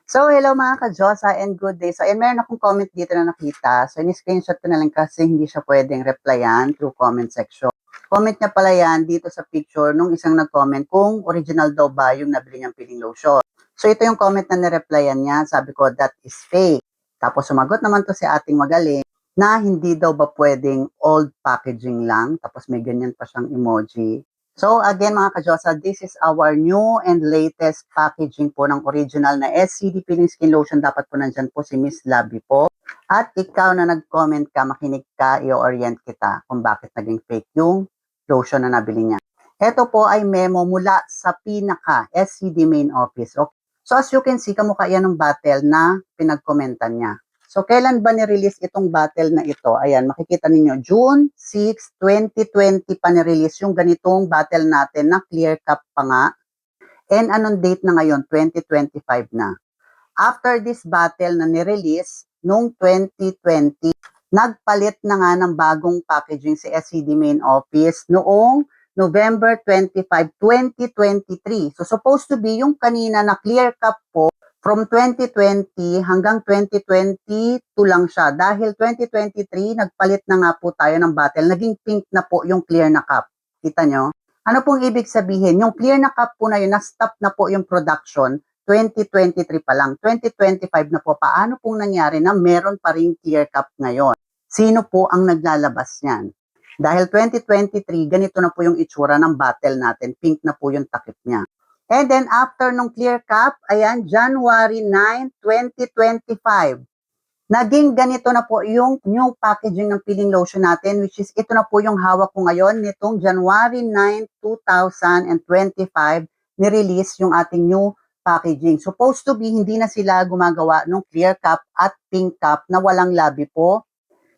So, hello mga ka-Diyosa and good day. So, ayan, meron akong comment dito na nakita. So, in-screenshot ko na lang kasi hindi siya pwedeng replyan through comment section. Comment niya pala yan dito sa picture nung isang nag-comment kung original daw ba yung nabili niyang peeling lotion. So, ito yung comment na nireplyan niya. Sabi ko, that is fake. Tapos, sumagot naman to si ating magaling na hindi daw ba pwedeng old packaging lang. Tapos, may ganyan pa siyang emoji. So again mga ka-Diyosa, this is our new and latest packaging po ng original na SCD Peeling Skin Lotion. Dapat po nandyan po si Miss Labby po. At ikaw na nag-comment ka, makinig ka, i-orient kita kung bakit naging fake yung lotion na nabili niya. Ito po ay memo mula sa pinaka SCD main office. Okay? So as you can see, kamukha yan ng bottle na pinag-commentan niya. So, kailan ba ni-release itong bottle na ito? Ayan, makikita ninyo, June 6, 2020 pa ni-release yung ganitong bottle natin na clear cup pa nga. And anong date na ngayon? 2025 na. After this bottle na ni-release, noong 2020, nagpalit na nga ng bagong packaging si SCD Main Office noong November 25, 2023. So, supposed to be yung kanina na clear cup po, from 2020 hanggang 2022 lang siya. Dahil 2023, nagpalit na nga po tayo ng bottle. Naging pink na po yung clear na cup. Kita nyo? Ano pong ibig sabihin? Yung clear na cup po na yun, na-stop na po yung production 2023 pa lang. 2025 na po. Paano pong nangyari na meron pa rin clear cup ngayon? Sino po ang naglalabas niyan? Dahil 2023, ganito na po yung itsura ng bottle natin. Pink na po yung takip niya. And then after nung clear cup, ayan, January 9, 2025. Naging ganito na po yung new packaging ng peeling lotion natin, which is ito na po yung hawak ko ngayon nitong January 9, 2025, ni-release yung ating new packaging. Supposed to be, hindi na sila gumagawa ng clear cup at pink cup na walang labi po.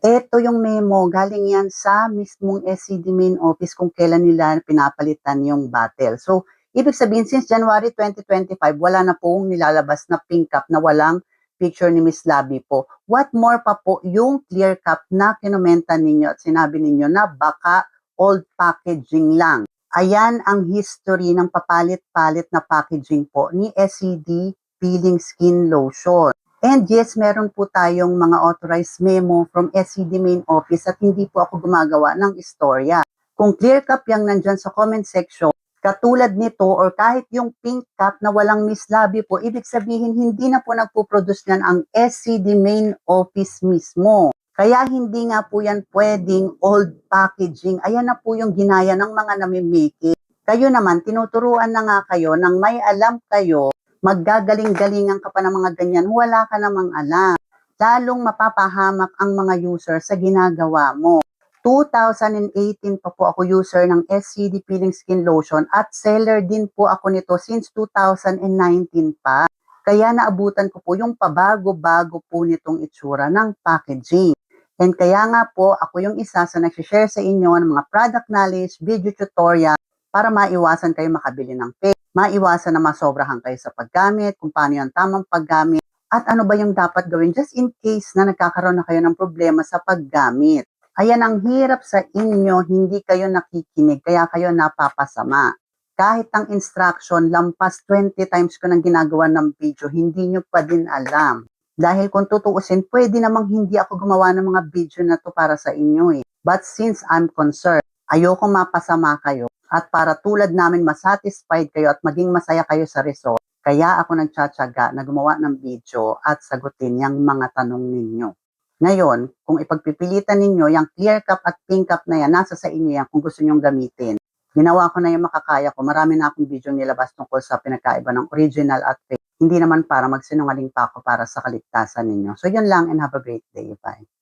Ito yung memo, galing yan sa mismong SCD main office kung kailan nila pinapalitan yung bottle. So, ibig sabihin, since January 2025, wala na pong nilalabas na pink cup na walang picture ni Miss Labby po. What more pa po yung clear cup na kinumenta ninyo at sinabi ninyo na baka old packaging lang. Ayan ang history ng papalit-palit na packaging po ni SCD Peeling Skin Lotion. And yes, meron po tayong mga authorized memo from SCD main office at hindi po ako gumagawa ng istorya. Kung clear cup yung nandyan sa comment section, katulad nito or kahit yung pink cup na walang Miss Labby po, ibig sabihin hindi na po nagpo-produce yan ang SCD main office mismo. Kaya hindi nga po yan pwedeng old packaging. Ayan na po yung ginaya ng mga namimiki. Kayo naman, tinuturuan na nga kayo nang may alam kayo, maggagaling-galingan ka pa ng mga ganyan, wala ka namang alam. Lalong mapapahamak ang mga user sa ginagawa mo. 2018 pa po ako user ng SCD Peeling Skin Lotion at seller din po ako nito since 2019 pa. Kaya naabutan ko po yung pabago-bago po nitong itsura ng packaging. And kaya nga po ako yung isa sa nagsishare sa inyo ng mga product knowledge, video tutorial para maiwasan kayo makabili ng fake, maiwasan na masobrahan kayo sa paggamit, kung paano yung tamang paggamit, at ano ba yung dapat gawin just in case na nagkakaroon na kayo ng problema sa paggamit. Ayan, ang hirap sa inyo, hindi kayo nakikinig, kaya kayo napapasama. Kahit ang instruction, lampas 20 times ko nang ginagawa ng video, hindi nyo pa din alam. Dahil kung tutuusin, pwede namang hindi ako gumawa ng mga video na to para sa inyo eh. But since I'm concerned, ayoko mapasama kayo at para tulad namin masatisfied kayo at maging masaya kayo sa result, kaya ako nagtsatsaga na gumawa ng video at sagutin yung mga tanong ninyo. Ngayon, kung ipagpipilitan ninyo, yung clear cup at pink cup na yan, nasa sa inyo yan kung gusto nyong gamitin. Ginawa ko na yung makakaya ko. Marami na akong video nilabas tungkol sa pinagkaiba ng original at fake. Hindi naman para magsinungaling pa ako para sa kaligtasan ninyo. So yun lang and have a great day. Bye.